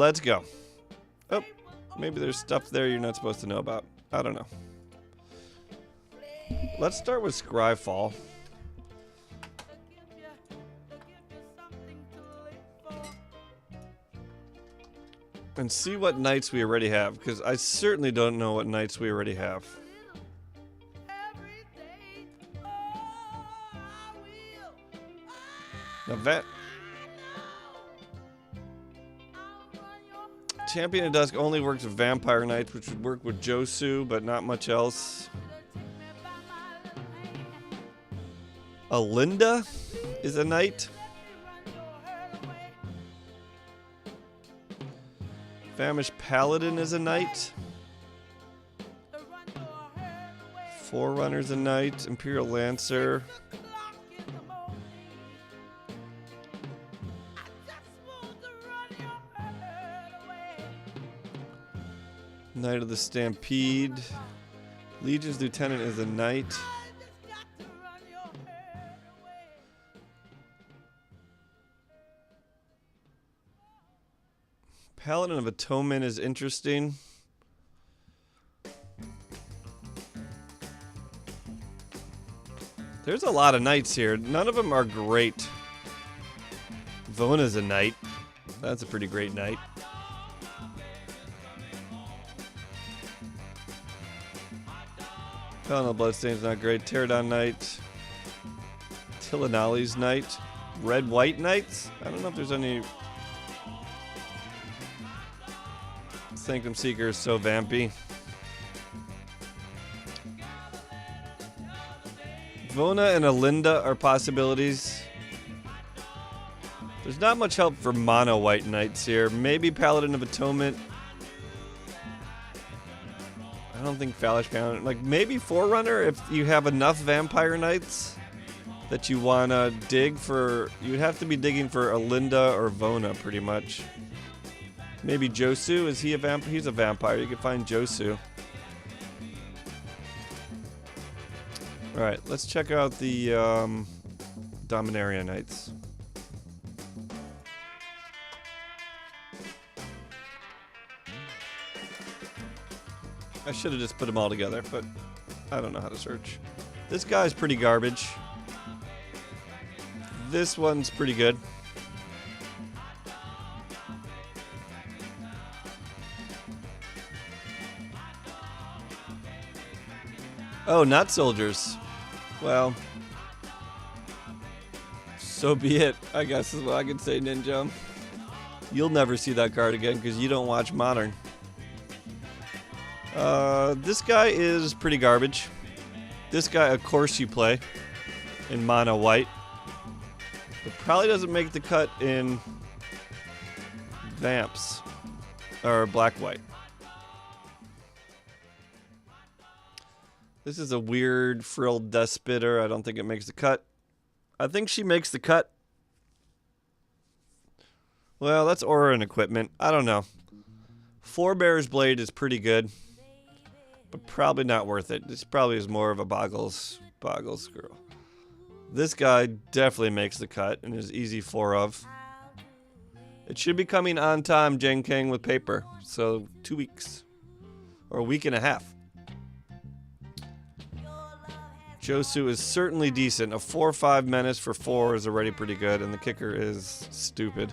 let's go. Oh, maybe there's stuff there you're not supposed to know about. I don't know. Let's start with Scryfall. And see what knights we already have, because I certainly don't know what knights we already have. Now, Champion of Dusk only works with Vampire Knights, which would work with Josu, but not much else. Alinda is a knight. Famished Paladin is a knight. Forerunner's a knight. Imperial Lancer. Knight of the Stampede. Legion's Lieutenant is a knight. Paladin of Atonement is interesting. There's a lot of knights here. None of them are great. Vona's a knight. That's a pretty great knight. Paladin of Bloodstain's not great. Pterodon Knight. Tilinali's Knight. Red-White Knights? I don't know if there's any... Sanctum Seeker is so vampy. Vona and Alinda are possibilities. There's not much help for mono white knights here. Maybe Paladin of Atonement. I don't think Fallish Paladin. Like maybe Forerunner if you have enough vampire knights that you wanna dig for. You'd have to be digging for Alinda or Vona pretty much. Maybe Josu, is he a vampire? He's a vampire, you can find Josu. Alright, let's check out the Dominaria Knights. I should have just put them all together, but I don't know how to search. This guy's pretty garbage. This one's pretty good. Oh, not soldiers. Well, so be it, I guess is what I can say, Ninja. You'll never see that card again because you don't watch Modern. This guy is pretty garbage. This guy, of course, you play in mono white. It probably doesn't make the cut in Vamps or black white. This is a weird frilled Death Spitter. I don't think it makes the cut. I think she makes the cut. Well, that's aura and equipment. I don't know. Forebear's Blade is pretty good, but probably not worth it. This probably is more of a Boggles girl. This guy definitely makes the cut and is easy 4 of. It should be coming on time, Jen Kang, with paper. So 2 weeks. Or a week and a half. Josu is certainly decent. A 4/5 menace for 4 is already pretty good, and the kicker is stupid.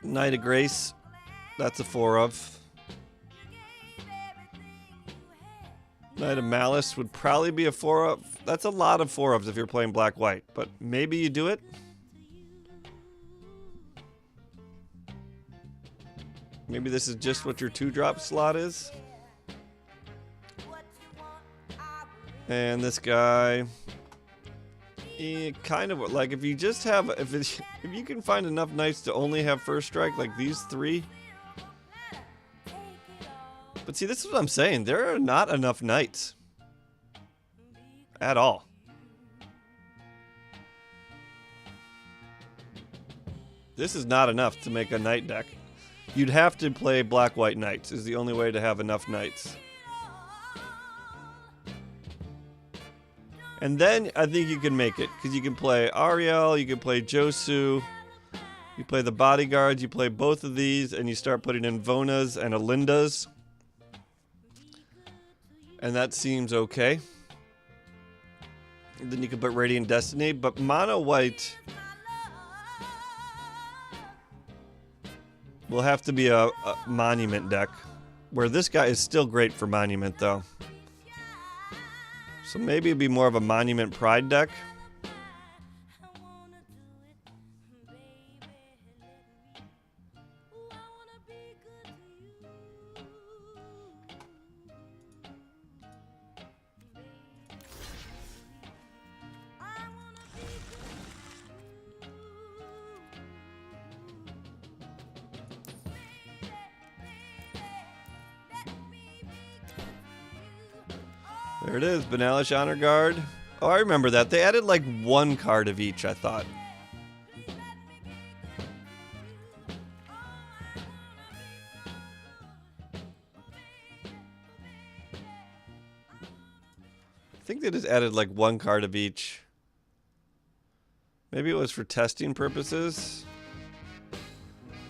Knight of Grace, that's a 4 of. Knight of Malice would probably be a 4 of. That's a lot of 4 ofs if you're playing black white, but maybe you do it. Maybe this is just what your 2-drop slot is. And this guy, kind of like if you just have, if you can find enough knights to only have first strike like these 3. But see, this is what I'm saying. There are not enough knights at all. This is not enough to make a knight deck. You'd have to play black-white knights is the only way to have enough knights. And then I think you can make it, because you can play Ariel, you can play Josu, You play the bodyguards, you play both of these, and you start putting in Vonas and Alindas. And that seems okay. Then you can put Radiant Destiny, but mono white will have to be a monument deck, where this guy is still great for monument though. So maybe it'd be more of a monument pride deck. There it is, Banalish Honor Guard. Oh, I remember that. They added like one card of each, I thought. I think they just added like one card of each. Maybe it was for testing purposes.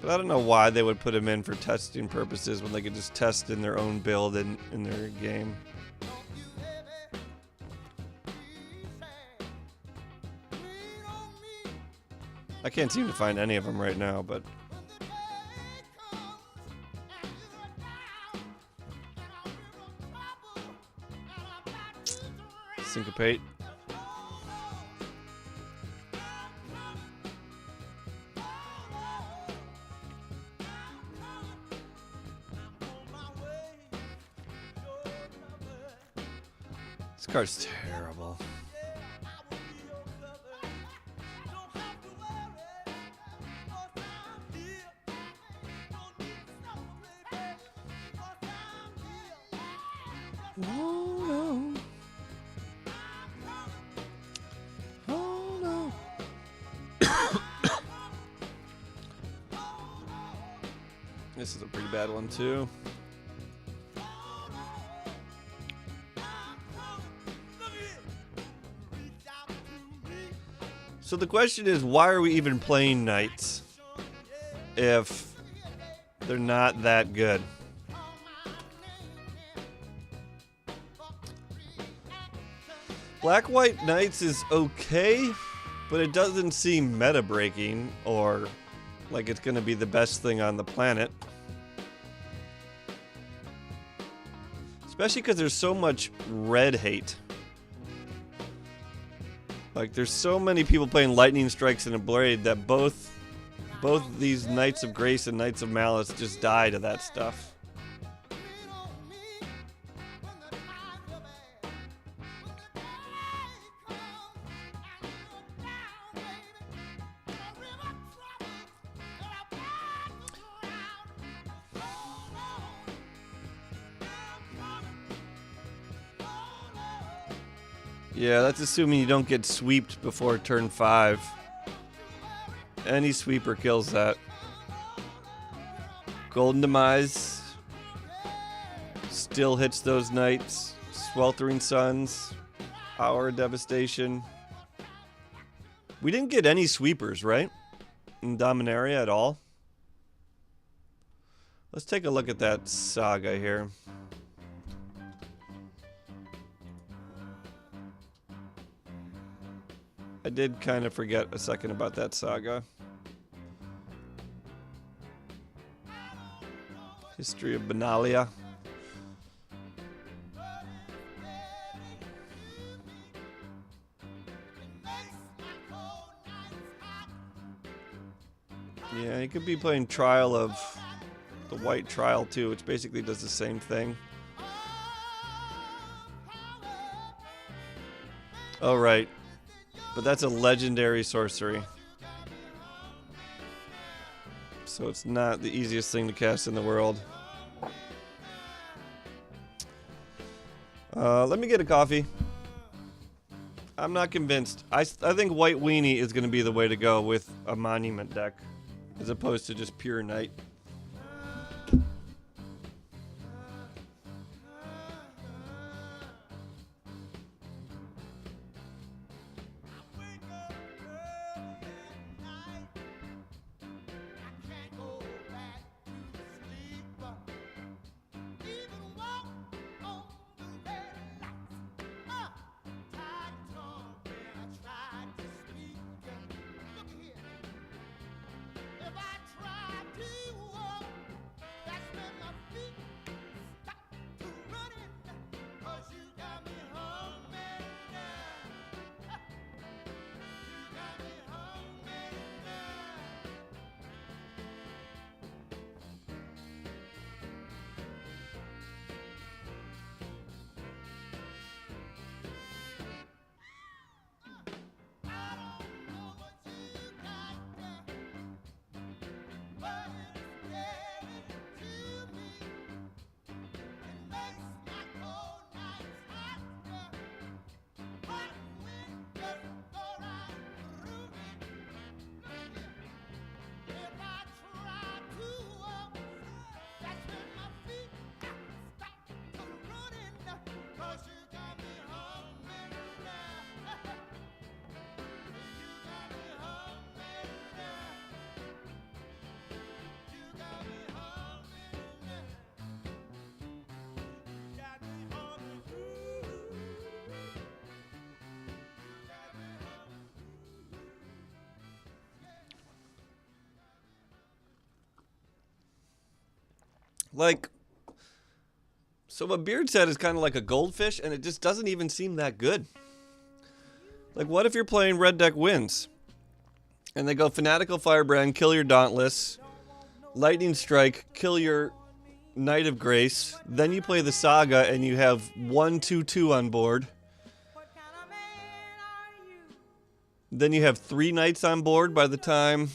But I don't know why they would put them in for testing purposes when they could just test in their own build in their game. I can't seem to find any of them right now, but... Syncopate. This card's terrible. Oh no. Oh no. This is a pretty bad one too. So the question is, why are we even playing knights if they're not that good? Black-white knights is okay, but it doesn't seem meta-breaking or like it's going to be the best thing on the planet. Especially because there's so much red hate. Like, there's so many people playing Lightning Strikes and a Blade that both these Knights of Grace and Knights of Malice just die to that stuff. Yeah, that's assuming you don't get sweeped before turn 5. Any sweeper kills that. Golden Demise still hits those knights. Sweltering Suns, Hour of Devastation. We didn't get any sweepers, right? In Dominaria at all. Let's take a look at that saga here. I did kind of forget a second about that saga. History of Benalia. Yeah, you could be playing Trial of the White Trial too, which basically does the same thing. Oh, right. But that's a legendary sorcery. So it's not the easiest thing to cast in the world. Let me get a coffee. I'm not convinced. I think White Weenie is going to be the way to go with a monument deck, as opposed to just pure Knight. Like, so what Beard said is kind of like a goldfish, and it just doesn't even seem that good. Like, what if you're playing Red Deck Wins? And they go Fanatical Firebrand, kill your Dauntless, Lightning Strike, kill your Knight of Grace. Then you play the Saga, and you have 1/2/2 on board. Then you have 3 Knights on board by the time...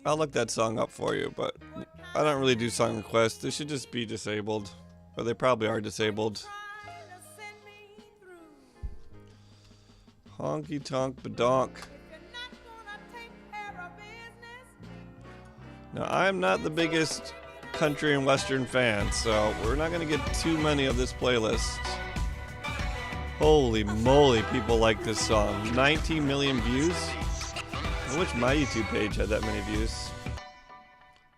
I'll look that song up for you, but I don't really do song requests. They should just be disabled. Or they probably are disabled. Honky tonk badonk. Now, I'm not the biggest country and western fan, so we're not going to get too many of this playlist. Holy moly, people like this song. 19 million views? I wish my YouTube page had that many views.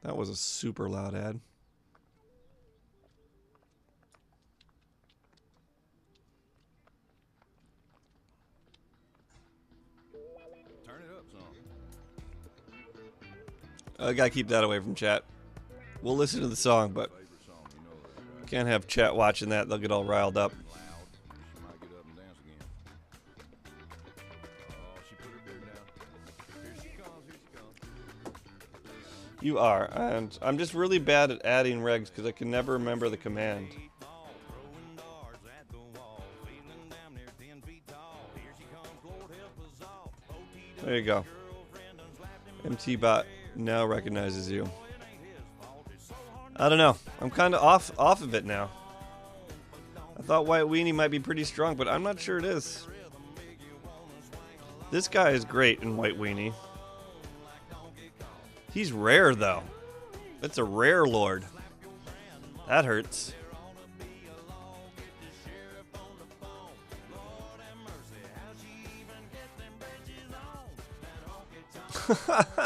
That was a super loud ad. Turn it up some. I gotta keep that away from chat. We'll listen to the song, but can't have chat watching that. They'll get all riled up. You are, and I'm just really bad at adding regs because I can never remember the command. There you go. MTBot now recognizes you. I don't know. I'm kind of off of it now. I thought White Weenie might be pretty strong, but I'm not sure it is. This guy is great in White Weenie. He's rare, though. That's a rare lord. That hurts.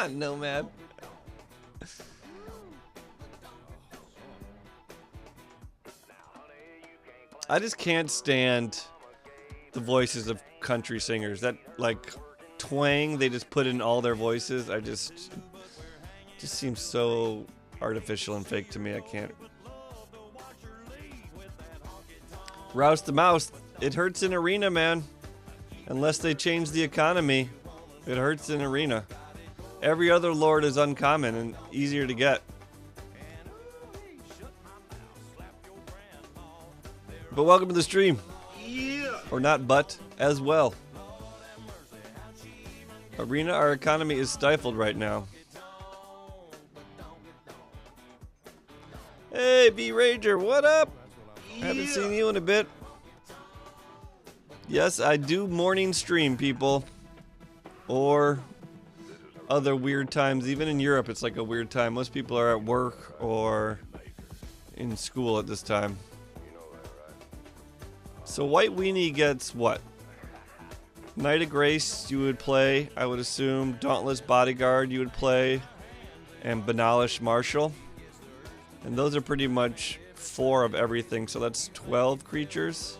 Nomad. I just can't stand the voices of country singers. That, like, twang they just put in all their voices. Just seems so artificial and fake to me. I can't. Rouse the Mouse. It hurts in Arena, man. Unless they change the economy, it hurts in Arena. Every other lord is uncommon and easier to get. But welcome to the stream. Yeah. Or not, but as well. Arena, our economy is stifled right now. Hey, B-Ranger, what up? Haven't seen you in a bit. Yes, I do morning stream, people. Or other weird times. Even in Europe, it's like a weird time. Most people are at work or in school at this time. So White Weenie gets what? Knight of Grace you would play, I would assume. Dauntless Bodyguard you would play. And Banalish Marshal. And those are pretty much 4 of everything, so that's 12 creatures.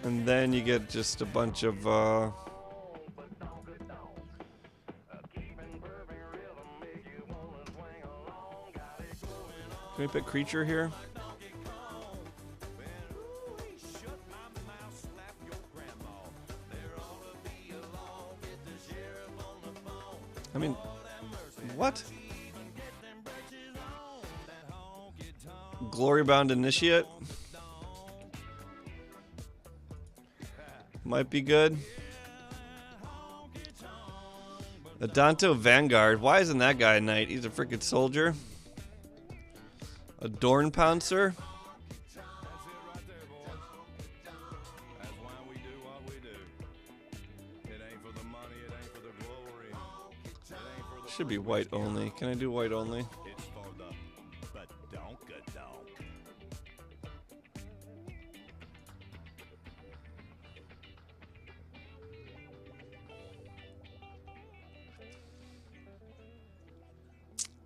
And then you get just a bunch of, Can we pick creature here? I mean, what? Glorybound Initiate might be good. Adanto Vanguard. Why isn't that guy a knight? He's a freaking soldier. A Dorn Pouncer. Should be white only. Can I do white only?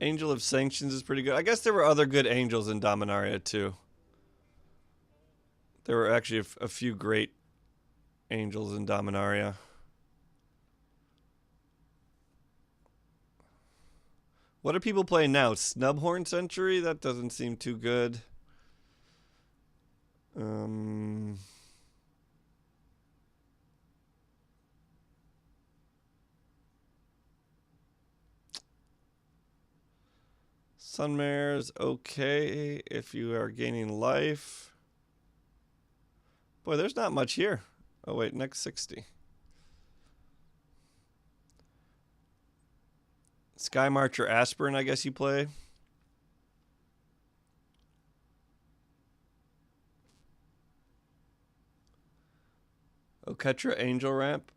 Angel of Sanctions is pretty good. I guess there were other good angels in Dominaria too. There were actually a few great Angels in Dominaria. What are people playing now? Snubhorn Century? That doesn't seem too good. Sunmare's okay if you are gaining life. Boy, there's not much here. Oh, wait, next 60. Sky Marcher Aspirin, I guess you play. Oketra Angel Ramp.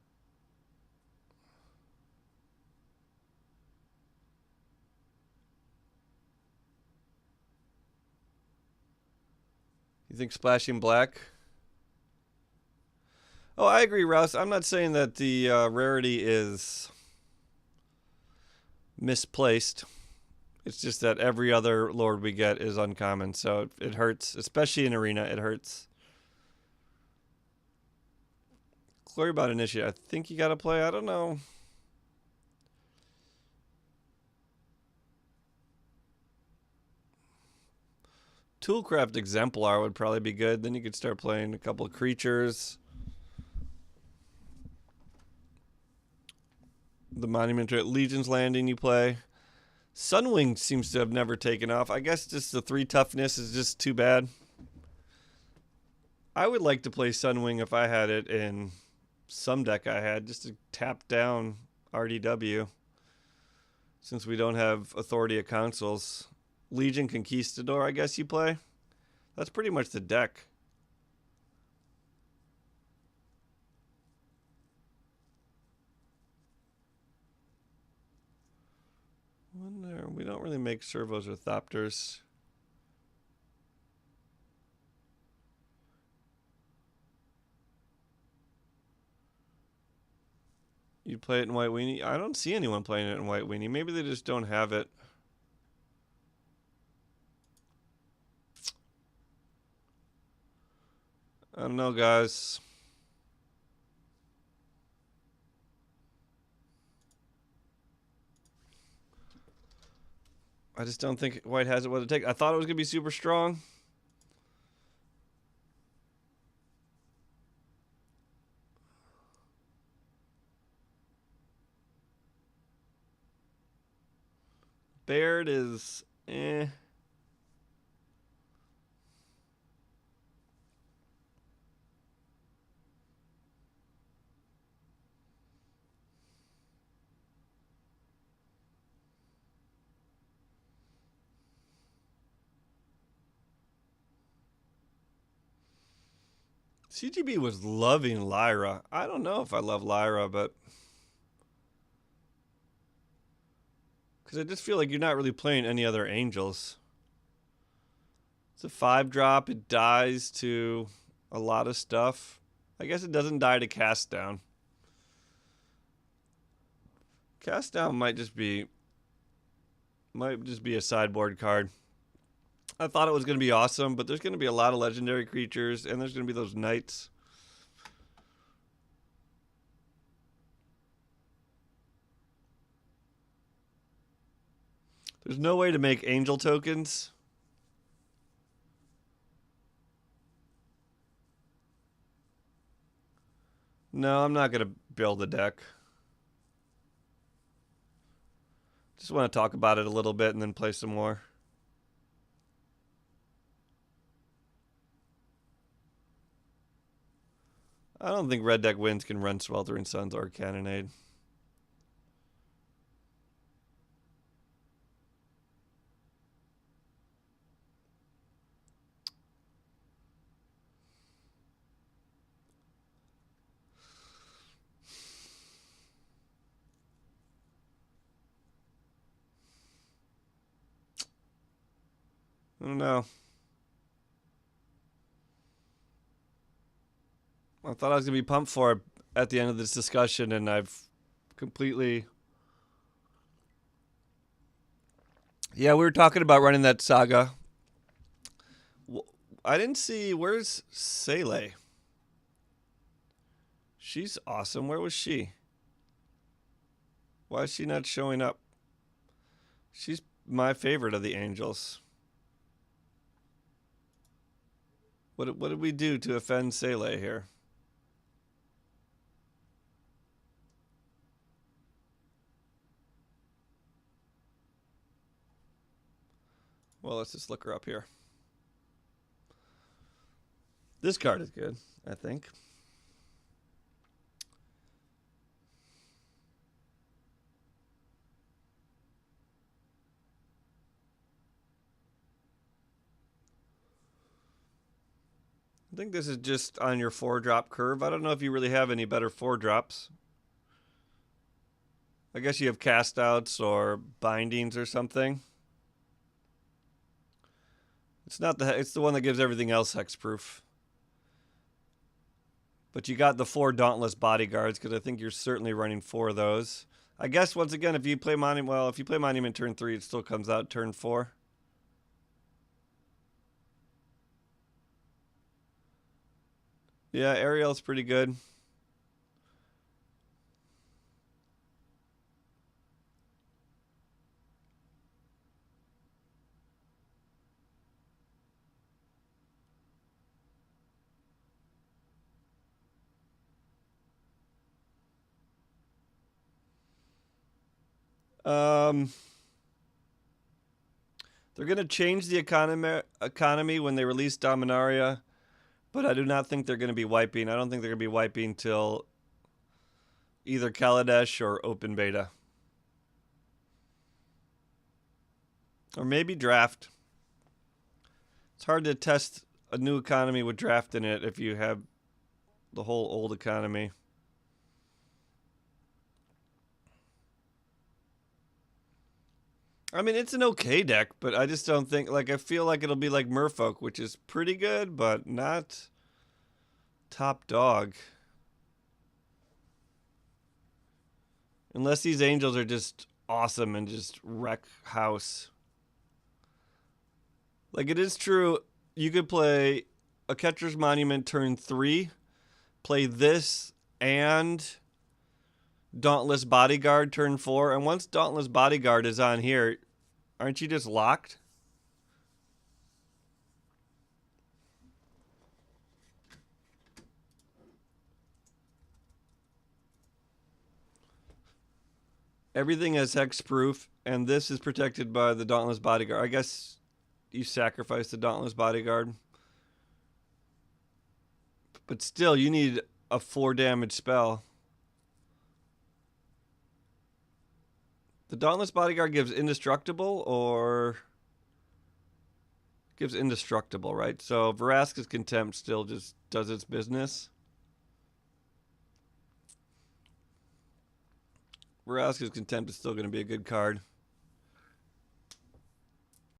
You think Splashing Black? Oh, I agree, Ross. I'm not saying that the rarity is misplaced. It's just that every other Lord we get is uncommon, so it hurts, especially in Arena. It hurts. Glory about Initiate. I think you got to play. I don't know. Toolcraft Exemplar would probably be good. Then you could start playing a couple of creatures. The Monument Legion's Landing you play. Sunwing seems to have never taken off. I guess just the 3 toughness is just too bad. I would like to play Sunwing if I had it in some deck I had, just to tap down RDW. Since we don't have Authority of Councils. Legion Conquistador, I guess you play. That's pretty much the deck. Wonder, we don't really make servos or thopters. You play it in White Weenie? I don't see anyone playing it in White Weenie. Maybe they just don't have it. I don't know, guys. I just don't think White has it what it takes. I thought it was going to be super strong. Baird is eh. CGB was loving Lyra. I don't know if I love Lyra, but because I just feel like you're not really playing any other angels. It's a 5-drop. It dies to a lot of stuff. I guess it doesn't die to Cast Down. Cast Down might just be a sideboard card. I thought it was going to be awesome, but there's going to be a lot of legendary creatures, and there's going to be those knights. There's no way to make angel tokens. No, I'm not going to build a deck. Just want to talk about it a little bit and then play some more. I don't think Red Deck Wins can run Sweltering Suns or Cannonade. I don't know. I thought I was going to be pumped for it at the end of this discussion, and I've completely... Yeah, we were talking about running that saga. I didn't see... Where's Sele? She's awesome. Where was she? Why is she not showing up? She's my favorite of the angels. What did we do to offend Sele here? Well, let's just look her up here. This card is good, I think. I think this is just on your 4-drop curve. I don't know if you really have any better 4-drops. I guess you have cast outs or bindings or something. It's not it's the one that gives everything else hexproof. But you got the 4 Dauntless Bodyguards because I think you're certainly running 4 of those. I guess once again, if you play Monument, well, if you play Monument turn 3, it still comes out turn 4. Yeah, Ariel's pretty good. They're going to change the economy when they release Dominaria, but I do not think they're going to be wiping. I don't think they're going to be wiping till either Kaladesh or open beta. Or maybe draft. It's hard to test a new economy with draft in it if you have the whole old economy. I mean, it's an okay deck, but I just don't think, like, I feel like it'll be like Merfolk, which is pretty good, but not top dog. Unless these angels are just awesome and just wreck house. Like, it is true, you could play a Catcher's Monument turn 3, play this and Dauntless Bodyguard turn 4, and once Dauntless Bodyguard is on here, aren't you just locked? Everything is hexproof, and this is protected by the Dauntless Bodyguard. I guess you sacrifice the Dauntless Bodyguard. But still, you need a 4 damage spell. The Dauntless Bodyguard gives indestructible or gives indestructible, right? So Vraska's Contempt still just does its business. Vraska's Contempt is still going to be a good card.